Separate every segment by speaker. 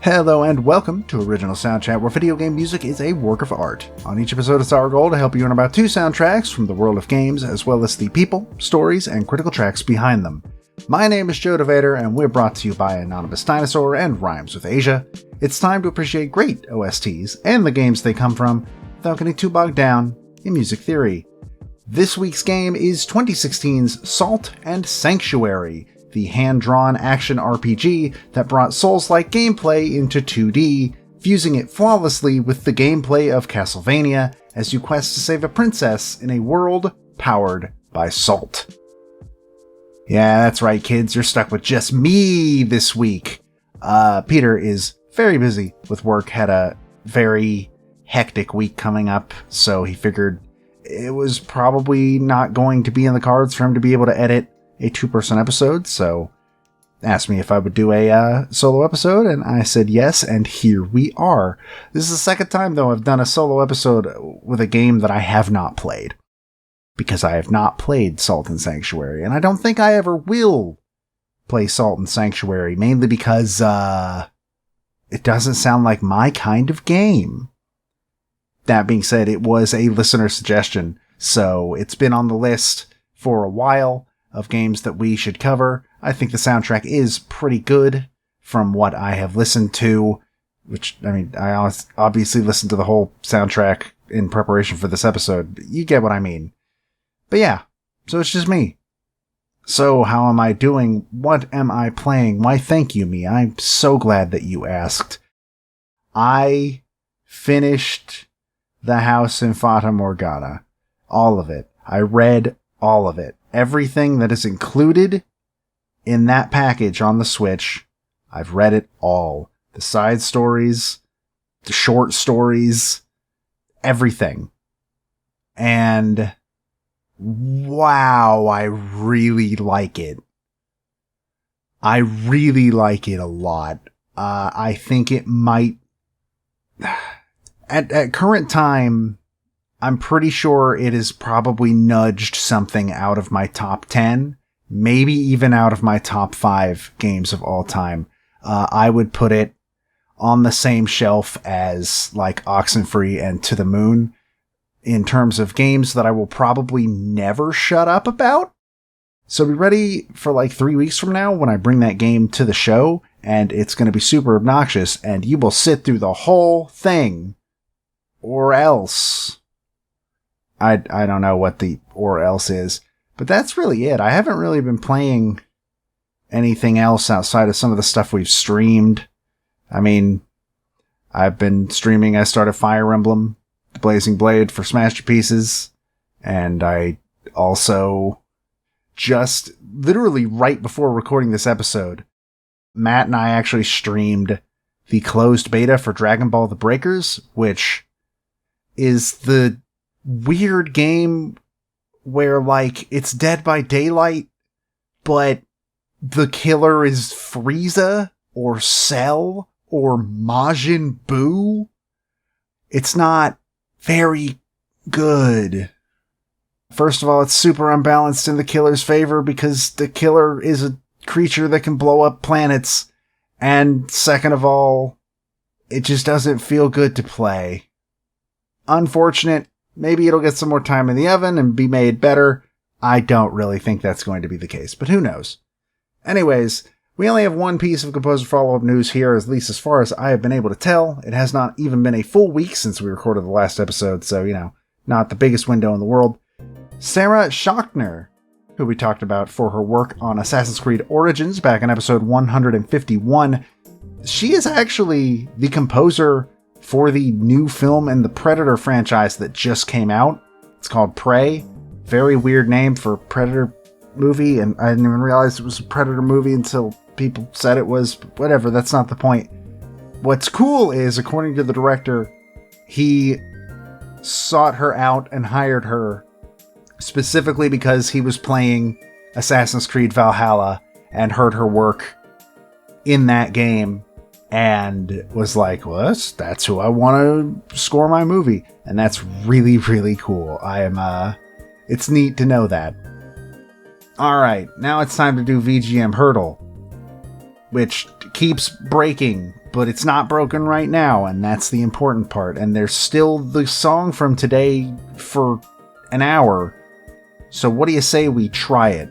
Speaker 1: Hello and welcome to Original Soundchat, where video game music is a work of art. On each episode, it's our goal to help you learn about 2 soundtracks from the world of games, as well as the people, stories, and critical tracks behind them. My name is DeVader, and we're brought to you by Anonymous Dinosaur and Rhymes with Asia. It's time to appreciate great OSTs and the games they come from, without getting too bogged down in music theory. This week's game is 2016's Salt and Sanctuary, the hand-drawn action RPG that brought Souls-like gameplay into 2D, fusing it flawlessly with the gameplay of Castlevania as you quest to save a princess in a world powered by salt. Yeah, that's right, kids, you're stuck with just me this week. Peter is very busy with work, had a very hectic week coming up, so he figured it was probably not going to be in the cards for him to be able to edit a 2-person episode, so asked me if I would do a solo episode, and I said yes, and here we are. This is the second time, though, I've done a solo episode with a game that I have not played, because I have not played Salt and Sanctuary, and I don't think I ever will play Salt and Sanctuary, mainly because it doesn't sound like my kind of game. That being said, it was a listener suggestion, so it's been on the list for a while of games that we should cover. I think the soundtrack is pretty good from what I have listened to, which, I mean, I obviously listened to the whole soundtrack in preparation for this episode. You get what I mean. But yeah, so it's just me. So how am I doing? What am I playing? Why, thank you, me. I'm so glad that you asked. I finished The House in Fata Morgana. All of it. I read all of it. Everything that is included in that package on the Switch, I've read it all. The side stories, the short stories, everything. And wow, I really like it. I really like it a lot. I think it might... At current time, I'm pretty sure it has probably nudged something out of my top 10, maybe even out of my top 5 games of all time. I would put it on the same shelf as like Oxenfree and To the Moon in terms of games that I will probably never shut up about. So be ready for like 3 weeks from now when I bring that game to the show, and it's going to be super obnoxious, and you will sit through the whole thing. Or else... I don't know what the or else is, but that's really it. I haven't really been playing anything else outside of some of the stuff we've streamed. I mean, I've been streaming. I started Fire Emblem, Blazing Blade for Smash Pieces, and I also just literally right before recording this episode, Matt and I actually streamed the closed beta for Dragon Ball The Breakers, which is the weird game where, like, it's Dead by Daylight, but the killer is Frieza or Cell or Majin Buu. It's not very good. First of all, it's super unbalanced in the killer's favor because the killer is a creature that can blow up planets. And second of all, it just doesn't feel good to play. Unfortunate. Maybe it'll get some more time in the oven and be made better. I don't really think that's going to be the case, but who knows? Anyways, we only have one piece of composer follow-up news here, at least as far as I have been able to tell. It has not even been a full week since we recorded the last episode, so, you know, not the biggest window in the world. Sarah Schachner, who we talked about for her work on Assassin's Creed Origins back in episode 151, she is actually the composer for the new film in the Predator franchise that just came out. It's called Prey. Very weird name for a Predator movie, and I didn't even realize it was a Predator movie until people said it was. But whatever, that's not the point. What's cool is, according to the director, he sought her out and hired her specifically because he was playing Assassin's Creed Valhalla and heard her work in that game and was like, well, that's who I want to score my movie. And that's really, really cool. It's neat to know that. Alright, now it's time to do VGM Hurdle, which keeps breaking but it's not broken right now, and that's the important part. And there's still the song from today for an hour. So what do you say we try it?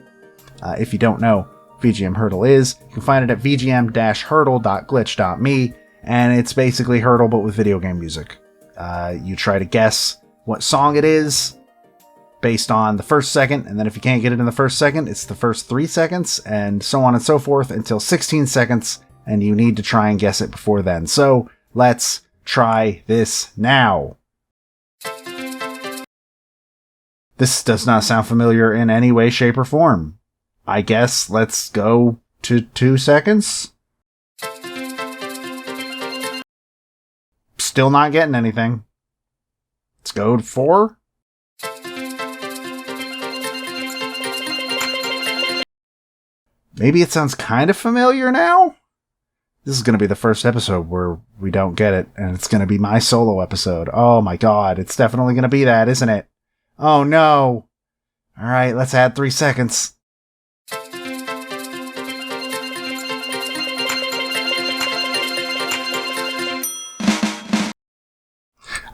Speaker 1: If you don't know, VGM Hurdle is, you can find it at vgm-hurdle.glitch.me, and it's basically Hurdle but with video game music. You try to guess what song it is based on the first second, and then if you can't get it in the first second, it's the first 3 seconds, and so on and so forth until 16 seconds, and you need to try and guess it before then. So let's try this now. This does not sound familiar in any way, shape, or form. I guess let's go to 2 seconds. Still not getting anything. Let's go to 4. Maybe it sounds kind of familiar now? This is going to be the first episode where we don't get it, and it's going to be my solo episode. Oh my god, it's definitely going to be that, isn't it? Oh no! Alright, let's add 3 seconds.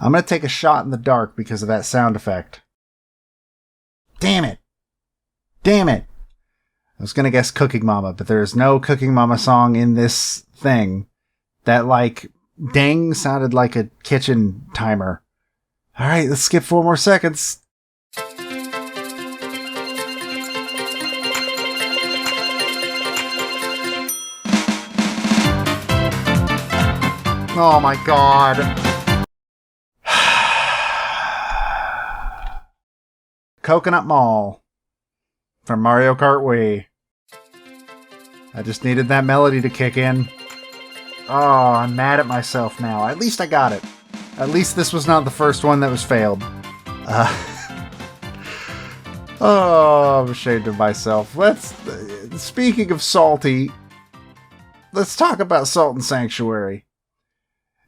Speaker 1: I'm going to take a shot in the dark because of that sound effect. Damn it! Damn it! I was going to guess Cooking Mama, but there is no Cooking Mama song in this thing. That, ding sounded like a kitchen timer. Alright, let's skip 4 more seconds. Oh my god. Coconut Mall from Mario Kart Wii. I just needed that melody to kick in. Oh, I'm mad at myself now. At least I got it. At least this was not the first one that was failed. Oh, I'm ashamed of myself. Speaking of salty, let's talk about Salt and Sanctuary.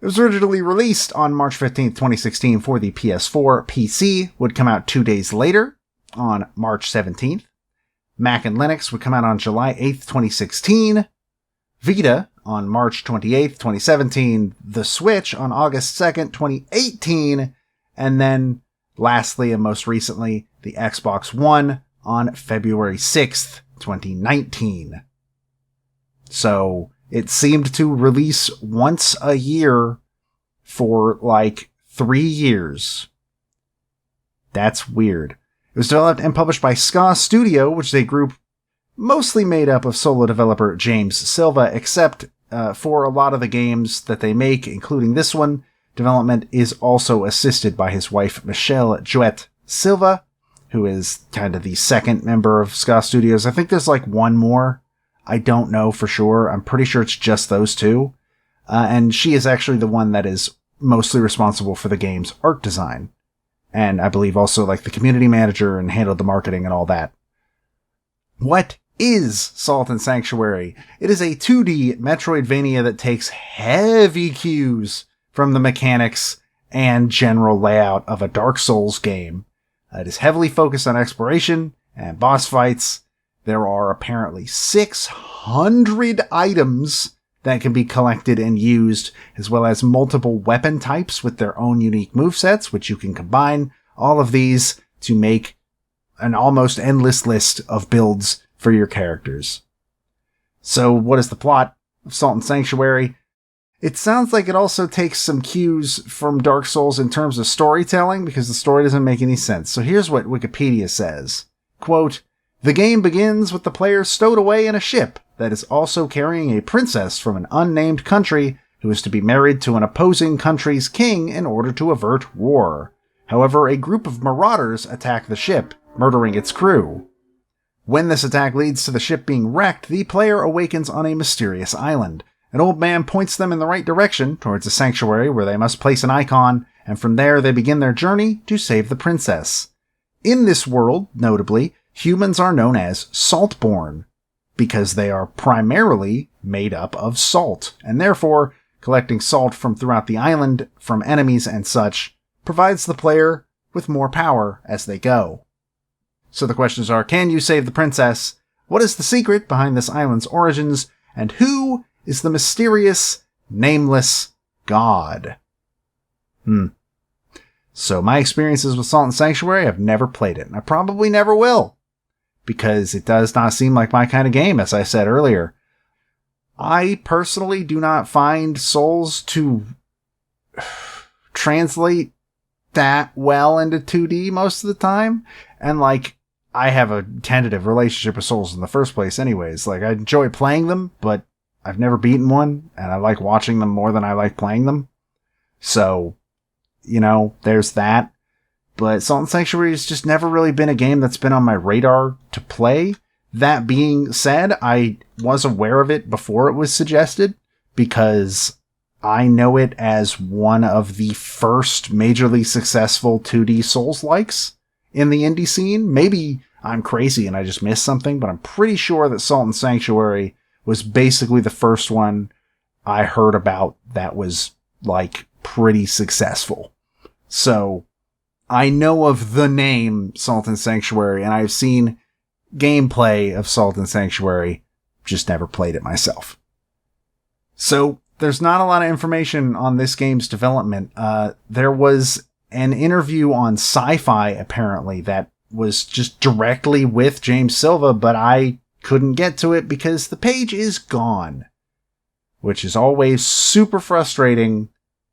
Speaker 1: It was originally released on March 15th, 2016 for the PS4. PC would come out 2 days later on March 17th. Mac and Linux would come out on July 8th, 2016. Vita on March 28th, 2017. The Switch on August 2nd, 2018. And then, lastly and most recently, the Xbox One on February 6th, 2019. So, it seemed to release once a year for 3 years. That's weird. It was developed and published by Ska Studio, which is a group mostly made up of solo developer James Silva, except for a lot of the games that they make, including this one. Development is also assisted by his wife Michelle Jouet Silva, who is kind of the second member of Ska Studios. I think there's one more. I don't know for sure. I'm pretty sure it's just those two. And she is actually the one that is mostly responsible for the game's art design. And I believe also the community manager and handled the marketing and all that. What is Salt and Sanctuary? It is a 2D Metroidvania that takes heavy cues from the mechanics and general layout of a Dark Souls game. It is heavily focused on exploration and boss fights. There are apparently 600 items that can be collected and used, as well as multiple weapon types with their own unique movesets, which you can combine all of these to make an almost endless list of builds for your characters. So what is the plot of Salt and Sanctuary? It sounds like it also takes some cues from Dark Souls in terms of storytelling, because the story doesn't make any sense. So here's what Wikipedia says. Quote, "The game begins with the player stowed away in a ship that is also carrying a princess from an unnamed country who is to be married to an opposing country's king in order to avert war. However, a group of marauders attack the ship, murdering its crew. When this attack leads to the ship being wrecked, the player awakens on a mysterious island. An old man points them in the right direction, towards a sanctuary where they must place an icon, and from there they begin their journey to save the princess. In this world, notably, humans are known as Saltborn, because they are primarily made up of salt, and therefore, collecting salt from throughout the island, from enemies and such, provides the player with more power as they go. So the questions are, can you save the princess? What is the secret behind this island's origins? And who is the mysterious nameless god. So my experiences with Salt and Sanctuary, I've never played it, and I probably never will, because it does not seem like my kind of game, as I said earlier. I personally do not find Souls to translate that well into 2D most of the time, and like, I have a tentative relationship with Souls in the first place anyways. Like, I enjoy playing them, but I've never beaten one, and I like watching them more than I like playing them. So, you know, there's that. But Salt and Sanctuary has just never really been a game that's been on my radar to play. That being said, I was aware of it before it was suggested, because I know it as one of the first majorly successful 2D Souls-likes in the indie scene. Maybe I'm crazy and I just missed something, but I'm pretty sure that Salt and Sanctuary was basically the first one I heard about that was, like, pretty successful. So, I know of the name Salt and Sanctuary, and I've seen gameplay of Salt and Sanctuary, just never played it myself. So, there's not a lot of information on this game's development. There was an interview on Sci-Fi, apparently, that was just directly with James Silva, but I couldn't get to it because the page is gone, which is always super frustrating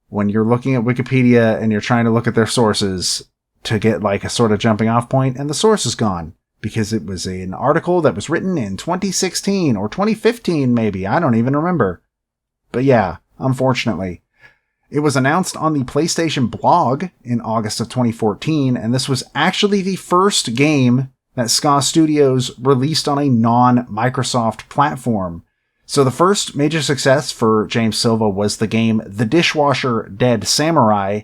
Speaker 1: when you're looking at Wikipedia and you're trying to look at their sources to get like a sort of jumping off point, and the source is gone because it was an article that was written in 2016 or 2015 maybe, I don't even remember. But yeah, unfortunately. It was announced on the PlayStation blog in August of 2014, and this was actually the first game that SCA Studios released on a non-Microsoft platform. So the first major success for James Silva was the game The Dishwasher Dead Samurai,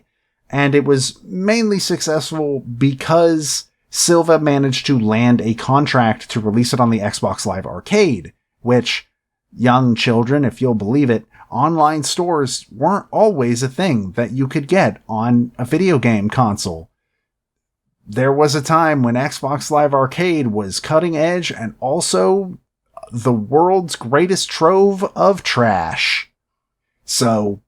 Speaker 1: and it was mainly successful because Silva managed to land a contract to release it on the Xbox Live Arcade, which, young children, if you'll believe it, online stores weren't always a thing that you could get on a video game console. There was a time when Xbox Live Arcade was cutting edge and also the world's greatest trove of trash. So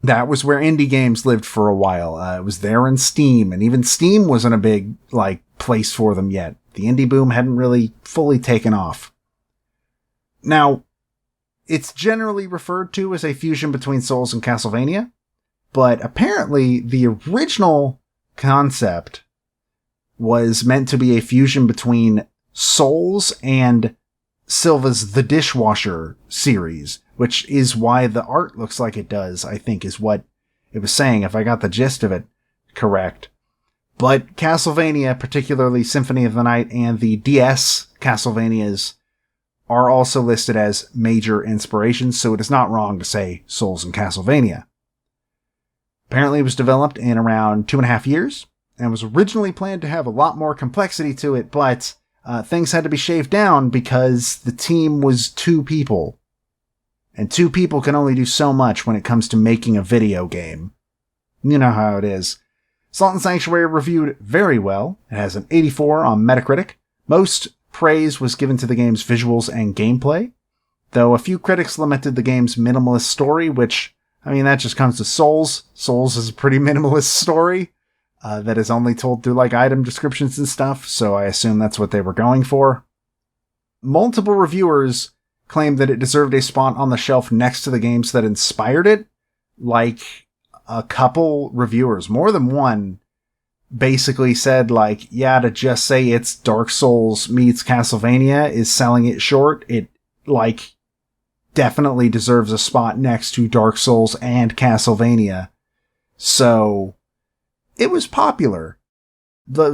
Speaker 1: that was where indie games lived for a while. It was there in Steam, and even Steam wasn't a big, like, place for them yet. The indie boom hadn't really fully taken off. Now, it's generally referred to as a fusion between Souls and Castlevania, but apparently the original concept was meant to be a fusion between Souls and Silva's The Dishwasher series, which is why the art looks like it does, I think is what it was saying, if I got the gist of it correct. But Castlevania, particularly Symphony of the Night and the DS Castlevanias, are also listed as major inspirations, so it is not wrong to say Souls and Castlevania. Apparently it was developed in around 2.5 years, and was originally planned to have a lot more complexity to it, but things had to be shaved down because the team was 2 people. And 2 people can only do so much when it comes to making a video game. You know how it is. Salt and Sanctuary reviewed very well. It has an 84 on Metacritic. Most praise was given to the game's visuals and gameplay, though a few critics lamented the game's minimalist story, which, I mean, that just comes to Souls. Souls is a pretty minimalist story that is only told through, like, item descriptions and stuff, so I assume that's what they were going for. Multiple reviewers claimed that it deserved a spot on the shelf next to the games that inspired it. Like, a couple reviewers, more than one, basically said, like, yeah, to just say it's Dark Souls meets Castlevania is selling it short. It, like, definitely deserves a spot next to Dark Souls and Castlevania. So, it was popular.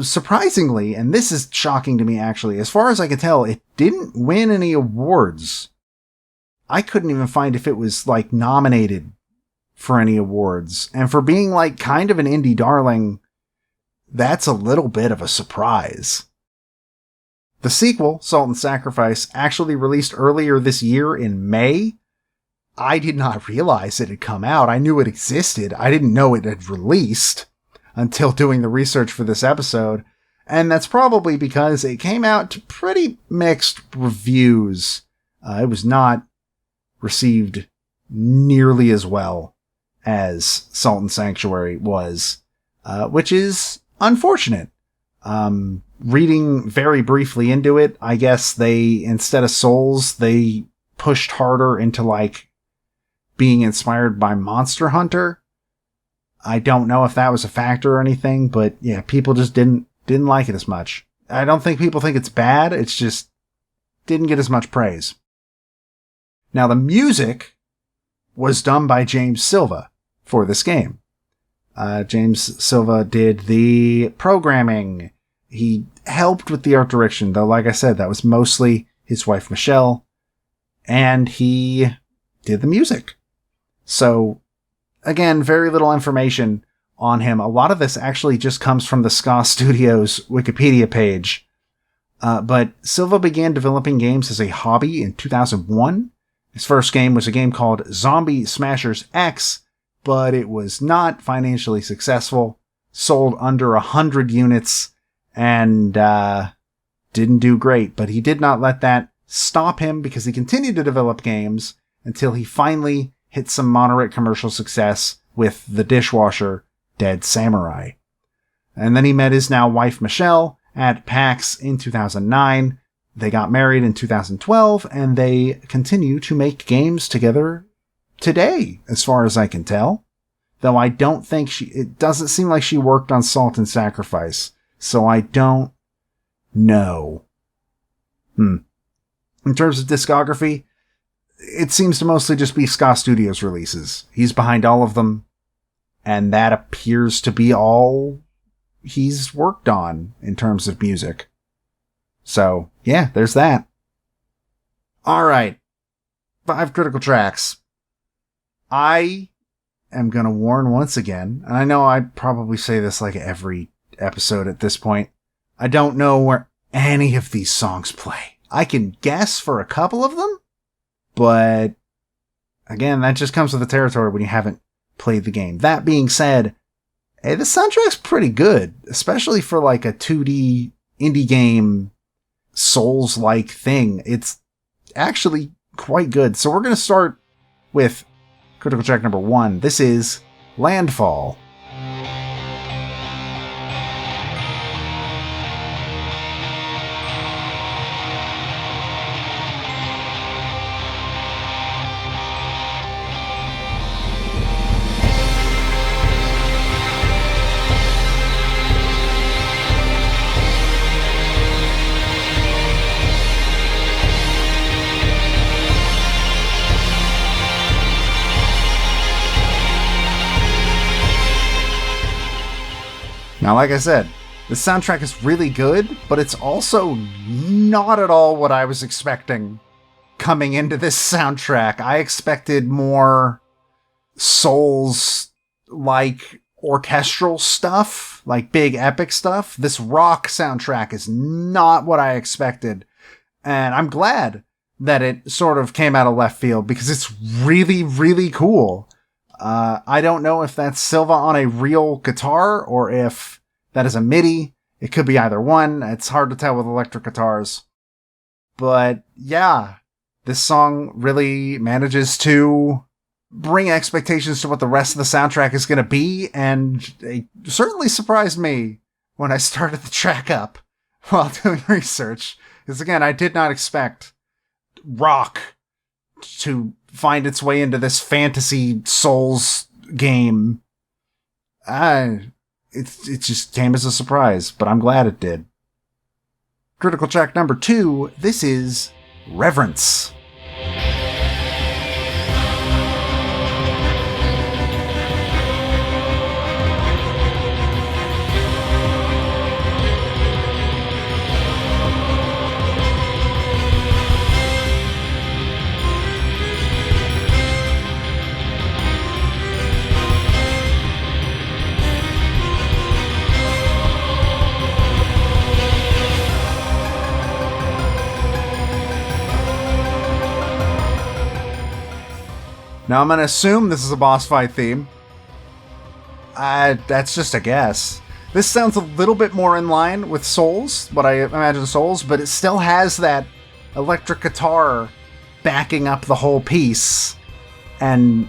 Speaker 1: Surprisingly, and this is shocking to me actually, as far as I can tell, it didn't win any awards. I couldn't even find if it was, like, nominated for any awards. And for being, like, kind of an indie darling, that's a little bit of a surprise. The sequel, Salt and Sacrifice, actually released earlier this year in May. I did not realize it had come out. I knew it existed. I didn't know it had released until doing the research for this episode. And that's probably because it came out to pretty mixed reviews. It was not received nearly as well as Salt and Sanctuary was, which is unfortunate. Reading very briefly into it, I guess they, instead of Souls, they pushed harder into like being inspired by Monster Hunter. I don't know if that was a factor or anything, but yeah, people just didn't like it as much. I don't think people think it's bad, it's just didn't get as much praise. Now the music was done by James Silva for this game. James Silva did the programming. He helped with the art direction, though, like I said, that was mostly his wife, Michelle, and he did the music. So, again, very little information on him. A lot of this actually just comes from the Ska Studios Wikipedia page. But Silva began developing games as a hobby in 2001. His first game was a game called Zombie Smashers X, but it was not financially successful, sold under 100 units, and didn't do great. But he did not let that stop him because he continued to develop games until he finally hit some moderate commercial success with the dishwasher Dead Samurai. And then he met his now wife Michelle at PAX in 2009. They got married in 2012, and they continue to make games together today, as far as I can tell. Though I don't think it doesn't seem like she worked on Salt and Sacrifice, so I don't know. In terms of discography, it seems to mostly just be Ska Studios releases. He's behind all of them, and that appears to be all he's worked on in terms of music. So, yeah, there's that. Alright. 5 critical tracks. I am gonna warn once again, and I know I probably say this like every episode at this point, I don't know where any of these songs play. I can guess for a couple of them, but again, that just comes with the territory when you haven't played the game. That being said, hey, the soundtrack's pretty good, especially for like a 2D indie game Souls-like thing. It's actually quite good. So we're going to start with critical track number 1. This is Landfall. Now, like I said, the soundtrack is really good, but it's also not at all what I was expecting coming into this soundtrack. I expected more Souls-like orchestral stuff, like big epic stuff. This rock soundtrack is not what I expected, and I'm glad that it sort of came out of left field because it's really, really cool. I don't know if that's Silva on a real guitar or if that is a MIDI. It could be either one. It's hard to tell with electric guitars. But yeah, this song really manages to bring expectations to what the rest of the soundtrack is going to be, and it certainly surprised me when I started the track up while doing research. Because again, I did not expect rock to find its way into this fantasy Souls game. It just came as a surprise, but I'm glad it did. Critical track number 2, this is Reverence. Now I'm going to assume this is a boss fight theme. That's just a guess. This sounds a little bit more in line with Souls, what I imagine Souls, but it still has that electric guitar backing up the whole piece. and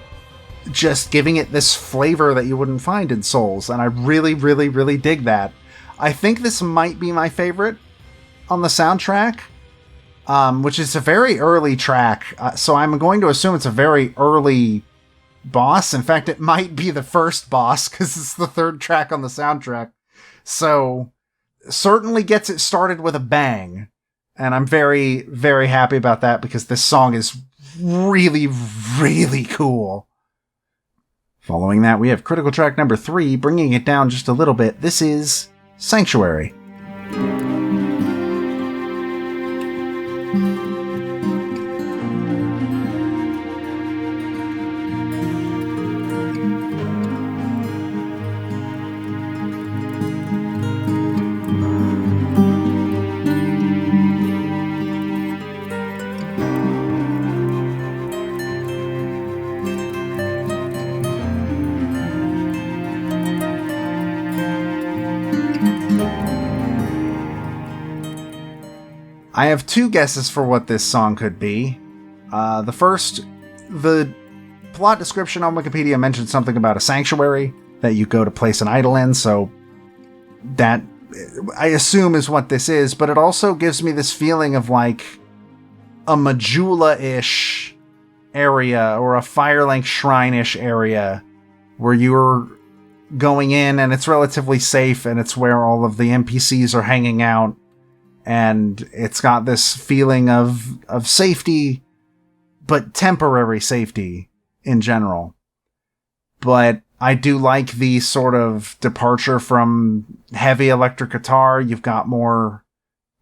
Speaker 1: just giving it this flavor that you wouldn't find in Souls. And I really, really, really dig that. I think this might be my favorite on the soundtrack, which is a very early track. So I'm going to assume it's a very early boss. In fact, it might be the first boss because it's the third track on the soundtrack. So certainly gets it started with a bang. And I'm very, very happy about that because this song is really, really cool. Following that, we have critical track number 3, bringing it down just a little bit. This is Sanctuary. I have 2 guesses for what this song could be. The first, the plot description on Wikipedia mentioned something about a sanctuary that you go to place an idol in, so that, I assume, is what this is, but it also gives me this feeling of like a Majula-ish area or a Firelink Shrine-ish area where you're going in and it's relatively safe and it's where all of the NPCs are hanging out. And it's got this feeling of safety, but temporary safety in general. But I do like the sort of departure from heavy electric guitar. You've got more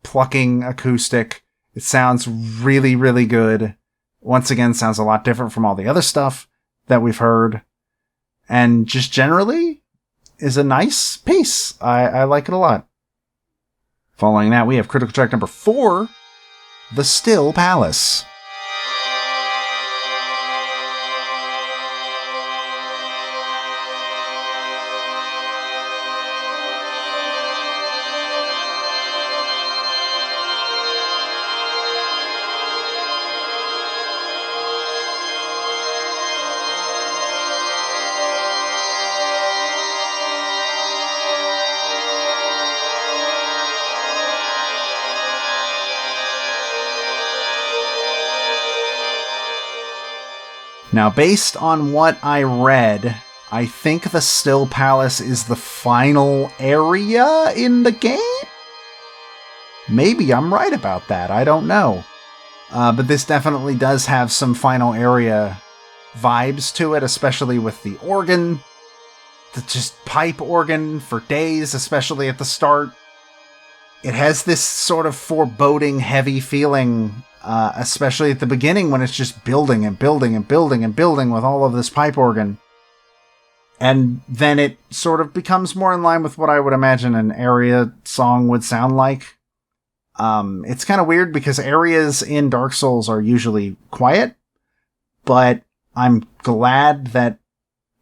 Speaker 1: plucking acoustic. It sounds really, really good. Once again, sounds a lot different from all the other stuff that we've heard. And just generally is a nice piece. I like it a lot. Following that, we have critical track number 4, The Still Palace. Now, based on what I read, I think the Still Palace is the final area in the game? Maybe I'm right about that, I don't know. But this definitely does have some final area vibes to it, especially with the organ. The just pipe organ for days, especially at the start. It has this sort of foreboding, heavy feeling, especially at the beginning when it's just building and building and building and building with all of this pipe organ. And then it sort of becomes more in line with what I would imagine an area song would sound like. It's kind of weird because areas in Dark Souls are usually quiet, but I'm glad that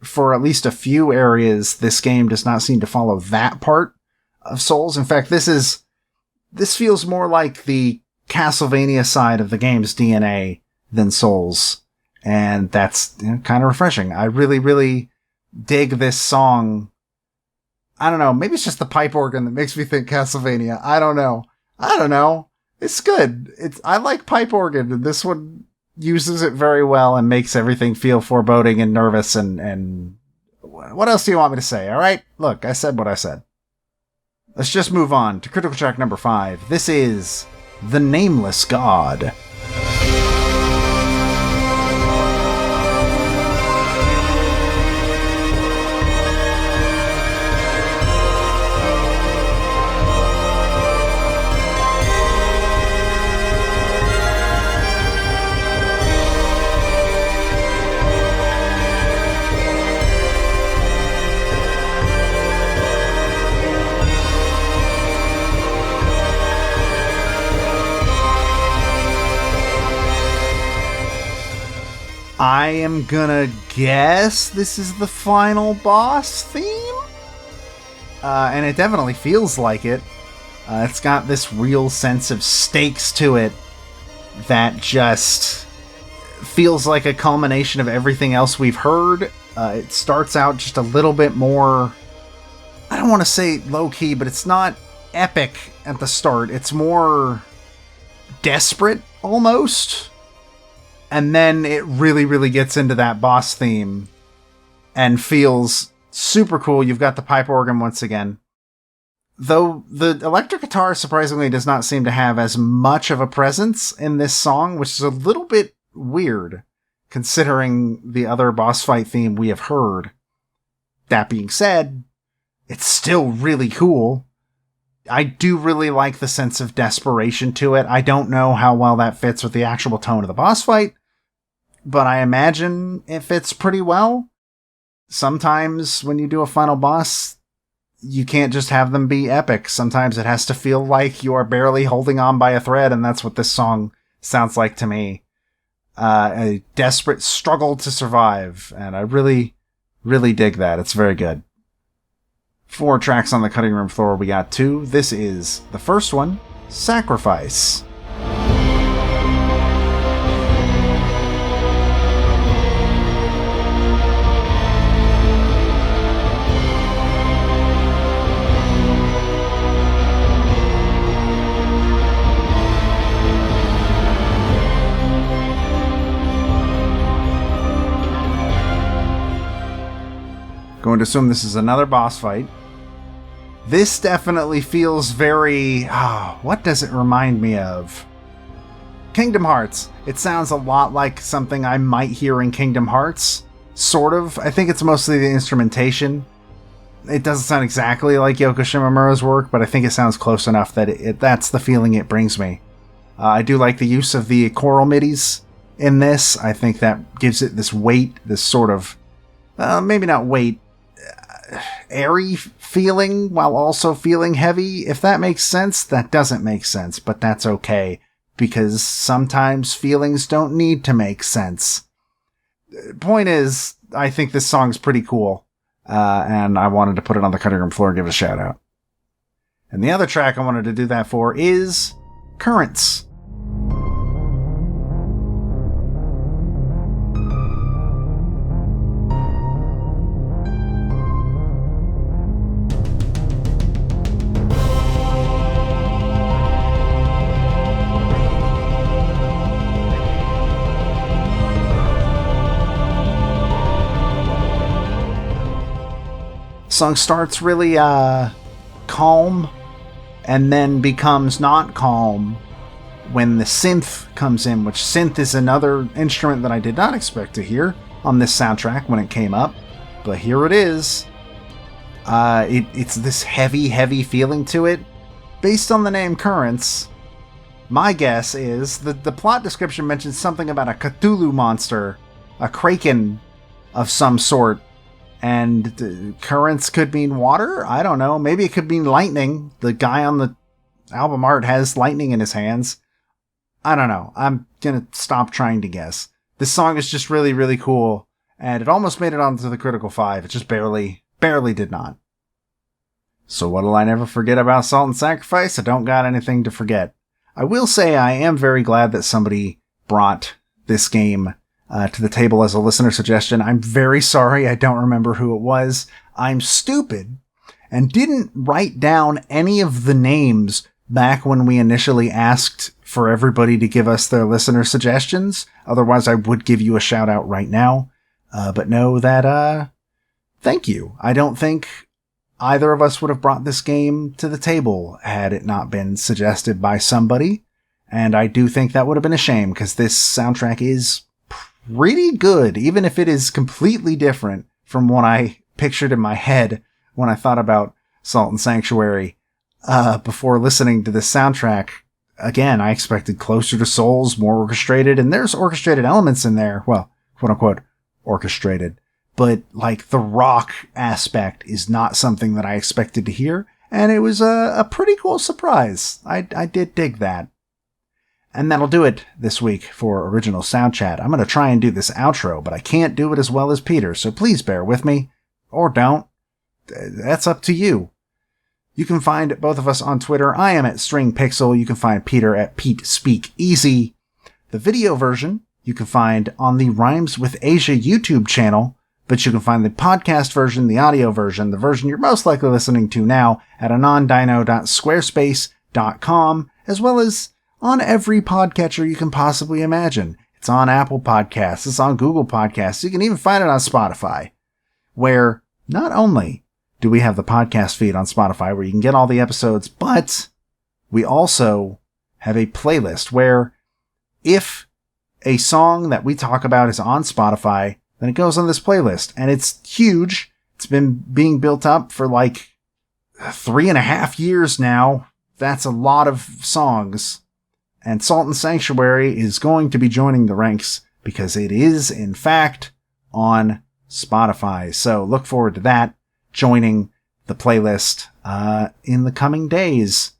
Speaker 1: for at least a few areas, this game does not seem to follow that part of Souls. In fact, this feels more like the Castlevania side of the game's DNA than Souls. And that's kind of refreshing. I really, really dig this song. I don't know. Maybe it's just the pipe organ that makes me think Castlevania. I don't know. It's good. I like pipe organ, and this one uses it very well and makes everything feel foreboding and nervous and what else do you want me to say? All right. Look, I said what I said. Let's just move on to critical track number 5. This is The Nameless God. I am gonna guess this is the final boss theme? And it definitely feels like it. It's got this real sense of stakes to it that just feels like a culmination of everything else we've heard. It starts out just a little bit more, I don't want to say low-key, but it's not epic at the start. It's more desperate, almost. And then it really, really gets into that boss theme and feels super cool. You've got the pipe organ once again. Though the electric guitar surprisingly does not seem to have as much of a presence in this song, which is a little bit weird considering the other boss fight theme we have heard. That being said, it's still really cool. I do really like the sense of desperation to it. I don't know how well that fits with the actual tone of the boss fight, but I imagine it fits pretty well. Sometimes when you do a final boss, you can't just have them be epic. Sometimes it has to feel like you are barely holding on by a thread, and that's what this song sounds like to me. A desperate struggle to survive, and I really, really dig that. It's very good. 4 tracks on the cutting room floor. We got 2. This is the first one, Sacrifice. Going to assume this is another boss fight. This definitely feels very... what does it remind me of? Kingdom Hearts. It sounds a lot like something I might hear in Kingdom Hearts. Sort of. I think it's mostly the instrumentation. It doesn't sound exactly like Yoko Shimomura's work, but I think it sounds close enough that that's the feeling it brings me. I do like the use of the choral midis in this. I think that gives it this weight, this sort of... maybe not weight, airy feeling while also feeling heavy. If that makes sense, that doesn't make sense, but that's okay, because sometimes feelings don't need to make sense. Point is, I think this song's pretty cool, and I wanted to put it on the cutting room floor and give it a shout out. And the other track I wanted to do that for is Currents. Song starts really calm and then becomes not calm when the synth comes in, which synth is another instrument that I did not expect to hear on this soundtrack when it came up, but here it is. It's this heavy feeling to it. Based on the name Currents, my guess is that the plot description mentions something about a Cthulhu monster, a kraken of some sort. And currents could mean water? I don't know. Maybe it could mean lightning. The guy on the album art has lightning in his hands. I don't know. I'm gonna stop trying to guess. This song is just really, really cool. And it almost made it onto the Critical 5. It just barely did not. So what'll I never forget about Salt and Sacrifice? I don't got anything to forget. I will say I am very glad that somebody brought this game to the table as a listener suggestion. I'm very sorry I don't remember who it was. I'm stupid and didn't write down any of the names back when we initially asked for everybody to give us their listener suggestions. Otherwise, I would give you a shout out right now. But know that, thank you. I don't think either of us would have brought this game to the table had it not been suggested by somebody. And I do think that would have been a shame, because this soundtrack is pretty good, even if it is completely different from what I pictured in my head when I thought about Salt and Sanctuary. Before listening to this soundtrack, again, I expected closer to Souls, more orchestrated, and there's orchestrated elements in there. Well, quote unquote, orchestrated. But, like, the rock aspect is not something that I expected to hear, and it was a pretty cool surprise. I did dig that. And that'll do it this week for Original Soundchat. I'm going to try and do this outro, but I can't do it as well as Peter, so please bear with me. Or don't. That's up to you. You can find both of us on Twitter. I am at StringPixel. You can find Peter at PeteSpeakEasy. The video version you can find on the Rhymes with Asia YouTube channel, but you can find the podcast version, the audio version, the version you're most likely listening to now at anondino.squarespace.com, as well as on every podcatcher you can possibly imagine. It's on Apple Podcasts, it's on Google Podcasts, you can even find it on Spotify, where not only do we have the podcast feed on Spotify where you can get all the episodes, but we also have a playlist where if a song that we talk about is on Spotify, then it goes on this playlist, and it's huge. It's been being built up for like 3.5 years now. That's a lot of songs. And Salt and Sanctuary is going to be joining the ranks because it is, in fact, on Spotify. So look forward to that joining the playlist in the coming days.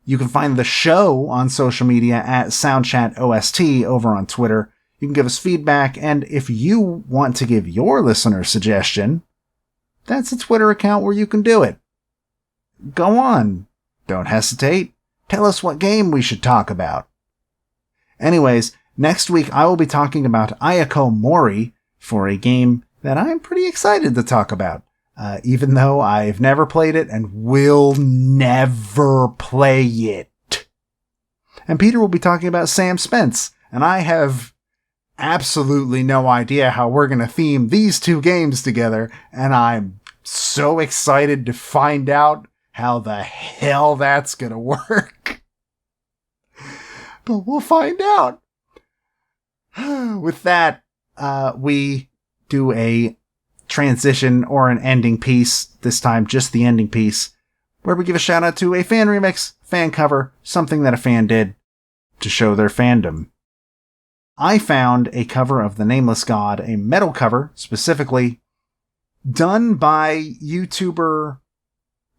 Speaker 1: You can find the show on social media at Soundchat OST over on Twitter. You can give us feedback, and if you want to give your listener suggestion, that's a Twitter account where you can do it. Go on. Don't hesitate. Tell us what game we should talk about. Anyways, next week I will be talking about Ayako Mori for a game that I'm pretty excited to talk about, even though I've never played it and will never play it. And Peter will be talking about Sam Spence, and I have absolutely no idea how we're going to theme these two games together, and I'm so excited to find out how the hell that's going to work. But we'll find out. With that, we do a transition or an ending piece, this time just the ending piece, where we give a shout out to a fan remix, fan cover, something that a fan did to show their fandom. I found a cover of The Nameless God, a metal cover, specifically done by YouTuber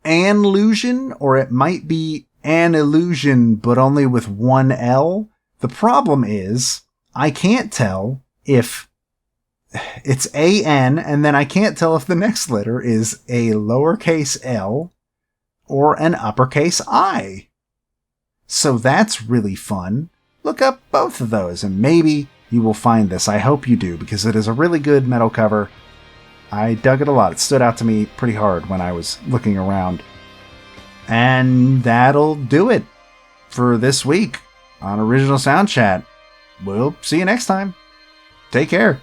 Speaker 1: Anlusion, or it might be An Illusion, but only with one L. The problem is, I can't tell if it's A-N, and then I can't tell if the next letter is a lowercase l or an uppercase I. So that's really fun. Look up both of those, and maybe you will find this. I hope you do, because it is a really good metal cover. I dug it a lot. It stood out to me pretty hard when I was looking around. And that'll do it for this week on Original Sound Chat. We'll see you next time. Take care.